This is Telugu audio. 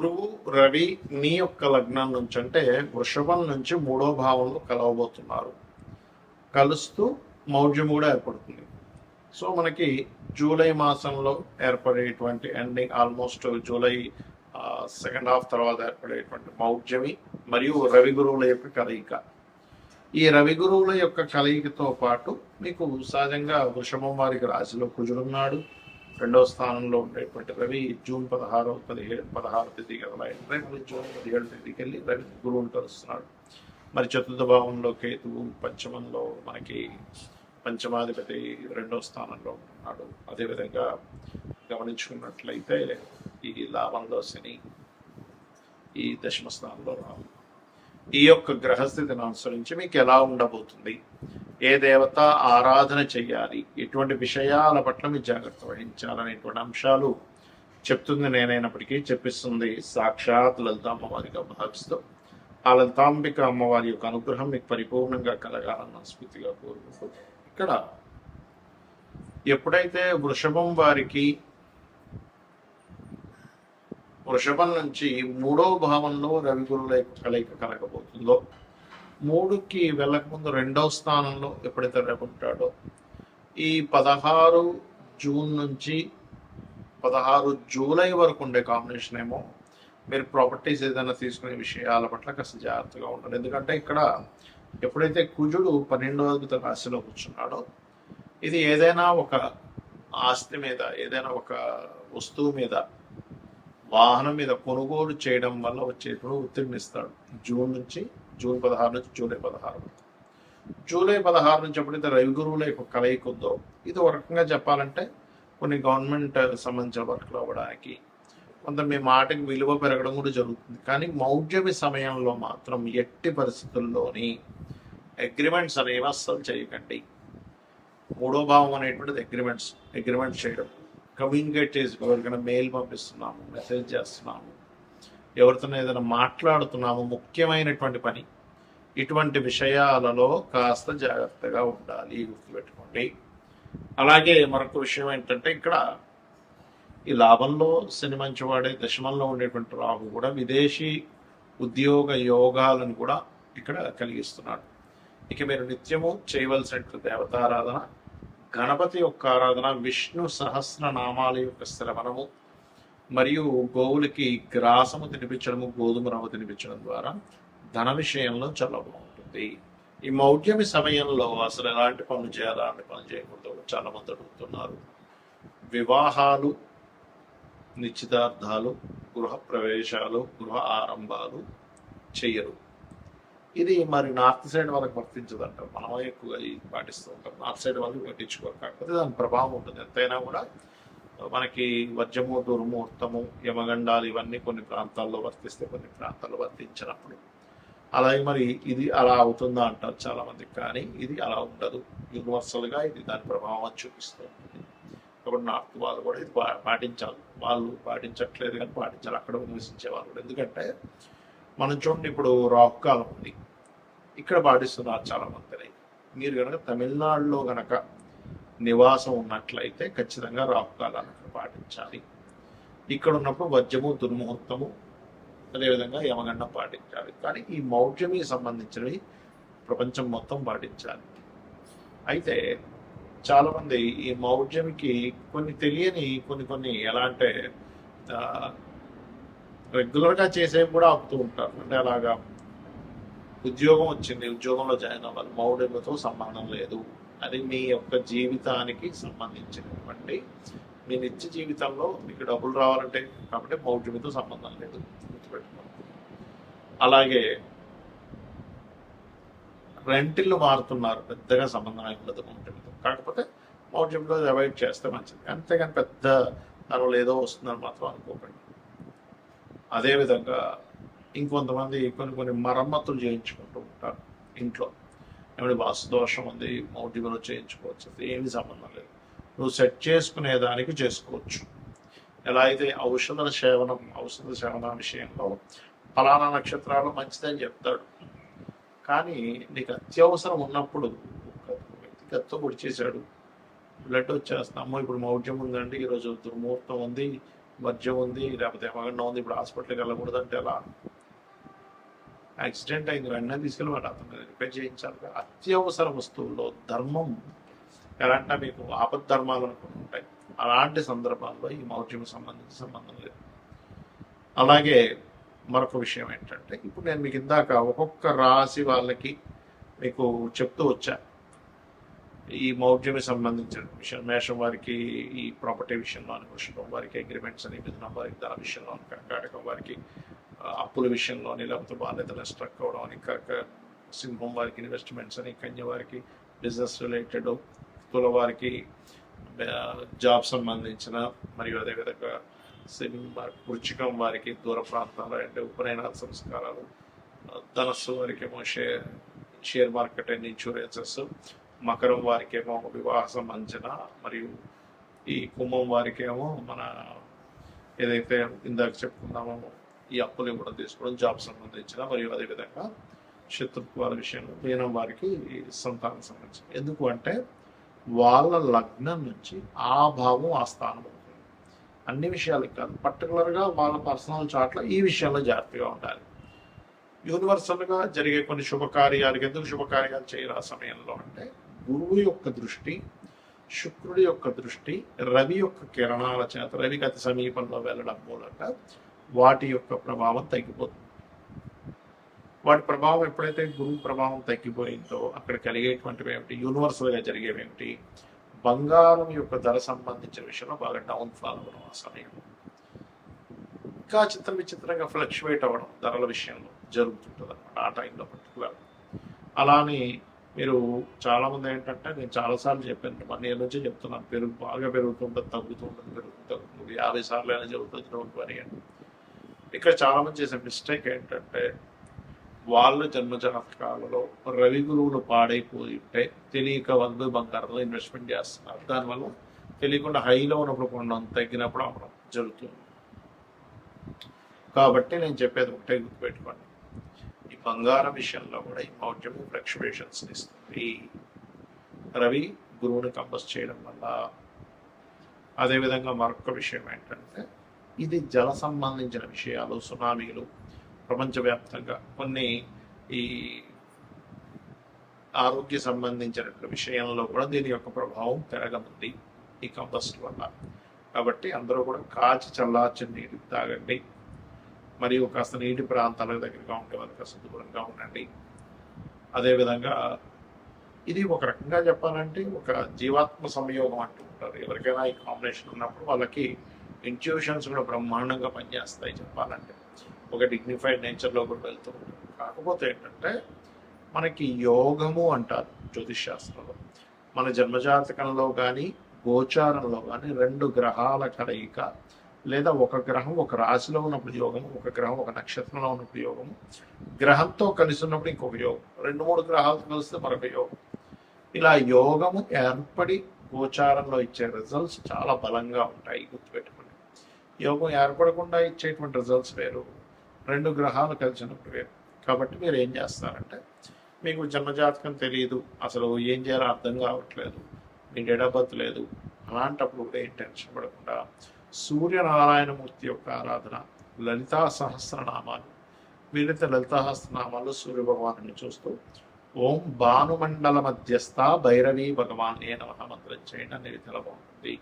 గురువు రవి మీ యొక్క లగ్నం నుంచి అంటే వృషభం నుంచి 3వ భావంలో కలవబోతున్నారు. కలుస్తూ మౌఢ్యం కూడా ఏర్పడుతుంది. సో మనకి జూలై మాసంలో ఏర్పడేటువంటి ending almost July second half తర్వాత ఏర్పడేటువంటి మౌఢ్యమి మరియు రవి గురువుల యొక్క కలయిక. ఈ రవి గురువుల యొక్క కలయికతో పాటు మీకు సహజంగా వృషభం వారికి రాశిలో కుజుడున్నాడు. 2వ స్థానంలో ఉండేటువంటి రవి జూన్ 16 తేదీ కదా, జూన్ 17 తేదీకి వెళ్ళి రవి గురువుని కలుస్తున్నాడు. మరి 4వ భావంలో కేతువు, పంచమంలో మనకి పంచమాధిపతి 2వ స్థానంలో ఉంటున్నాడు. అదేవిధంగా గమనించుకున్నట్లయితే ఈ లాభంలో శని, ఈ దశమ స్థానంలో రాహు. ఈ యొక్క గ్రహస్థితిని అనుసరించి మీకు ఎలా ఉండబోతుంది, ఏ దేవత ఆరాధన చెయ్యాలి, ఎటువంటి విషయాల పట్ల మీరు జాగ్రత్త వహించాలనేటువంటి అంశాలు చెప్తుంది నేనైనప్పటికీ చెప్పిస్తుంది సాక్షాత్ లలిత అమ్మవారిగా భావిస్తూ ఆ లలితాంబిక అమ్మవారి యొక్క అనుగ్రహం మీకు పరిపూర్ణంగా కలగాలన్న స్ఫూర్తిగా కోరుకుంటూ ఇక్కడ ఎప్పుడైతే వృషభం వారికి వృషభం నుంచి 3వ భావంలో రవి గురువుల కలయిక కలగబోతుందో, 3కి వెళ్ళకముందు 2వ స్థానంలో ఎప్పుడైతే రేపు ఉంటాడో, ఈ 16 జూన్ నుంచి 16 జూలై వరకు ఉండే కాంబినేషన్ ఏమో మీరు ప్రాపర్టీస్ ఏదైనా తీసుకునే విషయాల పట్ల కాస్త జాగ్రత్తగా ఉండాలి. ఎందుకంటే ఇక్కడ ఎప్పుడైతే కుజుడు 12వ రాశిలో కూర్చున్నాడో, ఇది ఏదైనా ఒక ఆస్తి మీద, ఏదైనా ఒక వస్తువు మీద, వాహనం మీద కొనుగోలు చేయడం వల్ల వచ్చేటువంటి ఒత్తిడిని ఇస్తాడు. జూన్ 16 నుంచి జూలై 16 వరకు. జూలై 16 నుంచి ఎప్పుడైతే రవి గురువుల యొక్క కలయిక ఉందో, ఇది ఒక రకంగా చెప్పాలంటే కొన్ని గవర్నమెంట్ సంబంధించిన వర్క్లు అవ్వడానికి, కొంత మీ మాటకి విలువ పెరగడం కూడా జరుగుతుంది. కానీ మౌఢ్యమి సమయంలో మాత్రం ఎట్టి పరిస్థితుల్లోని అగ్రిమెంట్స్ అనేవి అస్సలు చేయకండి. 3వ భావం అనేటువంటిది అగ్రిమెంట్స్ చేయడం, కమ్యూనికేట్ చేసి ఎవరికైనా మెయిల్ పంపిస్తున్నాము, మెసేజ్ చేస్తున్నాము, ఎవరితో ఏదైనా మాట్లాడుతున్నాము, ముఖ్యమైనటువంటి పని, ఇటువంటి విషయాలలో కాస్త జాగ్రత్తగా ఉండాలి, గుర్తుపెట్టుకోండి. అలాగే మరొక విషయం ఏంటంటే ఇక్కడ ఈ లాభంలో శని మంచివాడే, దశమంలో ఉండేటువంటి రాహు కూడా విదేశీ ఉద్యోగ యోగాలను కూడా ఇక్కడ కలిగిస్తున్నాడు. ఇక మీరు నిత్యము చేయవలసినటువంటి దేవతారాధన, గణపతి యొక్క ఆరాధన, విష్ణు సహస్రనామాల యొక్క శ్రవణము, మరియు గోవులకి గ్రాసము తినిపించడము, గోధుమ రవ్వ తినిపించడం ద్వారా ధన విషయంలో చాలా బాగుంటుంది. ఈ మౌఢ్యమి సమయంలో అసలు ఎలాంటి పనులు చేయాలి, అలాంటి పనులు చేయకూడదు చాలా మంది అడుగుతున్నారు. వివాహాలు, నిశ్చితార్థాలు, గృహ ప్రవేశాలు, గృహ ఆరంభాలు చెయ్యరు. ఇది మరి నార్త్ సైడ్ వాళ్ళకి వర్తించదంట, మనమే ఎక్కువగా పాటిస్తూ ఉంటాం. నార్త్ సైడ్ వాళ్ళకి పట్టించుకోరు. కాకపోతే దాని ప్రభావం ఉంటుంది. ఎంతైనా కూడా మనకి వజ్రము, దుర్ముహూర్తము, యమగండాలు ఇవన్నీ కొన్ని ప్రాంతాల్లో వర్తిస్తే, కొన్ని ప్రాంతాల్లో వర్తించినప్పుడు అలాగే మరి ఇది అలా అవుతుందా అంటారు చాలా మందికి. కానీ ఇది అలా ఉండదు. యూనివర్సల్గా ఇది దాని ప్రభావం చూపిస్తూ ఉంటుంది. కాబట్టి నార్త్ వాళ్ళు కూడా ఇది పాటించాలి. వాళ్ళు పాటించట్లేదు కానీ పాటించాలి, అక్కడ నివసించే వాళ్ళు కూడా. ఎందుకంటే మనం చూడండి, ఇప్పుడు రాహుకాలం ఉంది, ఇక్కడ పాటిస్తున్నారు చాలా మందిని. మీరు కనుక తమిళనాడులో కనుక నివాసం ఉన్నట్లయితే ఖచ్చితంగా రాహుకాలాన్ని అక్కడ పాటించాలి. ఇక్కడ ఉన్నప్పుడు వజ్రము, దుర్ముహూర్తము, అదేవిధంగా యమగండం పాటించాలి. కానీ ఈ మౌఢ్యమి సంబంధించినవి ప్రపంచం మొత్తం పాటించాలి. అయితే చాలామంది ఈ మౌఢ్యమికి కొన్ని తెలియని కొన్ని ఎలా అంటే రెగ్యులర్గా చేసేవి కూడా ఆపుతూ ఉంటారు. అంటే అలాగా ఉద్యోగం వచ్చింది, ఉద్యోగంలో జాయిన్ అవ్వాలి, మౌఢ్యమితో సంబంధం లేదు, అది మీ యొక్క జీవితానికి సంబంధించినటువంటి, మీ నిత్య జీవితంలో మీకు డబ్బులు రావాలంటే కాబట్టి మౌఢ్యమితో సంబంధం లేదు, గుర్తుపెట్టుకోండి. అలాగే రెంటిల్లు మారుతున్నారు, పెద్దగా సంబంధం ఉండదు మౌఢ్యమితో. కాకపోతే మౌఢ్యంలో అవాయిడ్ చేస్తే మంచిది. అంతేగాని పెద్ద దానివల్ల ఏదో వస్తుందని మాత్రం అనుకోకండి. అదేవిధంగా ఇంకొంతమంది కొన్ని మరమ్మతులు చేయించుకుంటూ ఉంటారు ఇంట్లో. ఏమైనా వాస్తు దోషం ఉంది, మౌఢ్యంలో చేయించుకోవచ్చు, ఏమీ సంబంధం లేదు. నువ్వు సెట్ చేసుకునేదానికి చేసుకోవచ్చు. ఎలా అయితే ఔషధ సేవన విషయంలో ఫలానా నక్షత్రాలు మంచిదని చెప్తాడు. కానీ నీకు అత్యవసరం ఉన్నప్పుడు వ్యక్తి కత్తో పొడి చేశాడు, బ్లడ్ వచ్చేస్తున్నాము, ఇప్పుడు మౌఢ్యం ఉందండి, ఈరోజు దుర్ముహూర్తం ఉంది, వర్జ్యం ఉంది, లేకపోతే ఏమన్నా ఉంది, ఇప్పుడు హాస్పిటల్కి వెళ్ళకూడదు అంటే అలా యాక్సిడెంట్ అయింది, వెంటనే తీసుకెళ్ళి వాళ్ళు అతను రిపేర్ చేయించాలి. అత్యవసర వస్తువుల్లో ధర్మం ఎలా అంటే మీకు ఆపద్ధర్మాలు అనుకుని ఉంటాయి, అలాంటి సందర్భాల్లో ఈ మౌఢ్యం సంబంధించి సంబంధం లేదు. అలాగే మరొక విషయం ఏంటంటే, ఇప్పుడు నేను మీకు ఇందాక ఒక్కొక్క రాశి వాళ్ళకి మీకు చెప్తూ వచ్చా ఈ మౌఢ్యమి సంబంధించిన విషయం. మేషం వారికి ఈ ప్రాపర్టీ విషయంలోని, వృషభం వారికి అగ్రిమెంట్స్ అని, మిథునం వారికి ధన విషయంలోని, కర్కాటకం వారికి అప్పుల విషయంలోని, లేకపోతే బాధ్యతలు స్ట్రక్ అవడం అని, సింహం వారికి ఇన్వెస్ట్మెంట్స్ అని, కన్య వారికి బిజినెస్ రిలేటెడ్, తుల వారికి జాబ్ సంబంధించిన, మరియు అదేవిధంగా వృచ్చికం వారికి దూర ప్రాంతాలు అంటే ఉపనయనాల సంస్కారాలు, ధనస్సు వారికి ఏమో షేర్ మార్కెట్ అండ్ ఇన్సూరెన్సెస్, మకరం వారికి ఏమో వివాహ సంబంధించిన, మరియు ఈ కుంభం వారికి ఏమో మన ఏదైతే ఇందాక చెప్పుకున్నామో ఈ అప్పులు ఇవ్వడం తీసుకోవడం, జాబ్ సంబంధించిన, మరియు అదేవిధంగా శత్రుత్వాల విషయంలో మీనం వారికి సంతానం సంబంధించిన. ఎందుకు అంటే వాళ్ళ లగ్నం నుంచి ఆ భావం ఆ స్థానం అవుతుంది. అన్ని విషయాలకు కాదు, పర్టికులర్గా వాళ్ళ పర్సనల్ చార్ట్లో ఈ విషయంలో జాగ్రత్తగా ఉండాలి. యూనివర్సల్గా జరిగే కొన్ని శుభకార్యాలకు ఎందుకు శుభకార్యాలు చేయరు ఆ సమయంలో అంటే, గురువు యొక్క దృష్టి, శుక్రుడి యొక్క దృష్టి, రవి యొక్క కిరణాల చేత, రవికి అతి సమీపంలో వెళ్ళడం మూలంగా వాటి యొక్క ప్రభావం తగ్గిపోతుంది. వాటి ప్రభావం ఎప్పుడైతే గురువు ప్రభావం తగ్గిపోయిందో అక్కడ కలిగేటువంటివి ఏమిటి, యూనివర్సల్గా జరిగేవి ఏమిటి, బంగారం యొక్క ధర సంబంధించిన విషయంలో బాగా డౌన్ ఫాల్ అవ్వడం ఆ సమయంలో, ఇంకా విచిత్రంగా ఫ్లక్చువేట్ అవ్వడం ధరల విషయంలో జరుగుతుంటుంది అనమాట ఆ టైంలో పర్టికులర్. అలానే మీరు చాలామంది ఏంటంటే, నేను చాలాసార్లు చెప్పాను, 1 year నుంచి చెప్తున్నాను, బాగా పెరుగుతుంటుంది, తగ్గుతుంటుంది, పెరుగుతుంది, 50 సార్లు అయినా జరుగుతుంది, డోంట్ వరీ అని. ఇక్కడ చాలామంది చేసే మిస్టేక్ ఏంటంటే, వాళ్ళ జన్మజాతకాలలో రవి గురువులు పాడైపోయి ఉంటే తెలియక వాళ్ళు బంగారంలో ఇన్వెస్ట్మెంట్ చేస్తున్నారు. దానివల్ల తెలియకుండా హైలో ఉన్నప్పుడు కొనడం, తగ్గినప్పుడు అమ్మడం జరుగుతుంది. కాబట్టి నేను చెప్పేది ఒకటే గుర్తుపెట్టుకోండి, ఈ బంగారం విషయంలో కూడా ఈ మౌఢ్యము ఫ్లక్చువేషన్స్ ఇస్తుంది రవి గురువుని కంపస్ చేయడం వల్ల. అదేవిధంగా మరొక విషయం ఏంటంటే, ఇది జల సంబంధించిన విషయాలు, సునామీలు, ప్రపంచవ్యాప్తంగా కొన్ని ఈ ఆరోగ్య సంబంధించిన విషయంలో కూడా దీని యొక్క ప్రభావం పెరగనుంది ఈ కంపస్ట్ వల్ల. కాబట్టి అందరూ కూడా కాచి చల్లార్చిన నీరు తాగండి, మరియు కాస్త నీటి ప్రాంతాలకు దగ్గరగా ఉండే వాళ్ళకి కాస్త దూరంగా ఉండండి. అదేవిధంగా ఇది ఒక రకంగా చెప్పాలంటే ఒక జీవాత్మ సంయోగం అంటూ ఉంటారు. ఎవరికైనా ఈ కాంబినేషన్ ఉన్నప్పుడు వాళ్ళకి ఇంట్యూషన్స్ కూడా బ్రహ్మాండంగా పనిచేస్తాయి చెప్పాలంటే, ఒక డిగ్నిఫైడ్ నేచర్లో కూడా వెళ్తూ ఉంటారు. కాకపోతే ఏంటంటే, మనకి యోగము అంటారు జ్యోతిష్ శాస్త్రంలో, మన జన్మజాతకంలో కానీ గోచారంలో కానీ 2 గ్రహాల కలయిక, లేదా ఒక గ్రహం ఒక రాశిలో ఉన్నప్పుడు యోగము, ఒక గ్రహం ఒక నక్షత్రంలో ఉన్నప్పుడు యోగము, గ్రహంతో కలిసి ఉన్నప్పుడు ఇంకొక యోగం, 2-3 గ్రహాలతో కలిస్తే మరొక యోగం. ఇలా యోగము ఏర్పడి గోచారంలో ఇచ్చే రిజల్ట్స్ చాలా బలంగా ఉంటాయి, గుర్తుపెట్టుకోండి. యోగం ఏర్పడకుండా ఇచ్చేటువంటి రిజల్ట్స్ వేరు, 2 గ్రహాలు కలిసినప్పుడు వేరు. కాబట్టి మీరు ఏం చేస్తారంటే, మీకు జన్మజాతకం తెలియదు, అసలు ఏం చేయాలో అర్థం కావట్లేదు, మీ డేట్ ఆఫ్ బర్త్ లేదు, అలాంటప్పుడు కూడా ఏం టెన్షన్ పడకుండా సూర్యనారాయణమూర్తి యొక్క ఆరాధన, లలితా సహస్రనామాలు, వీలైతే లలితా సహస్రనామాలు సూర్య భగవాను చూస్తూ ఓం భానుమండల మధ్యస్థ భైరవీ భగవాన్ నమః మంత్రం చేయండి అనేది తెలబాగుంటుంది.